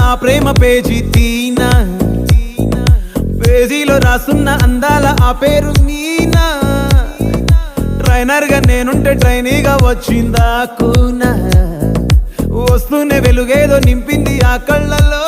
ఆ ప్రేమ పేజీ తీనా, పేజీలో రాసున్న అందాల ఆ పేరు మీనా. ట్రైనర్ గా నేనుంటే ట్రైనీగా వచ్చిందా కూనా, వస్తూనే వెలుగేదో నింపింది ఆ కళ్ళలో.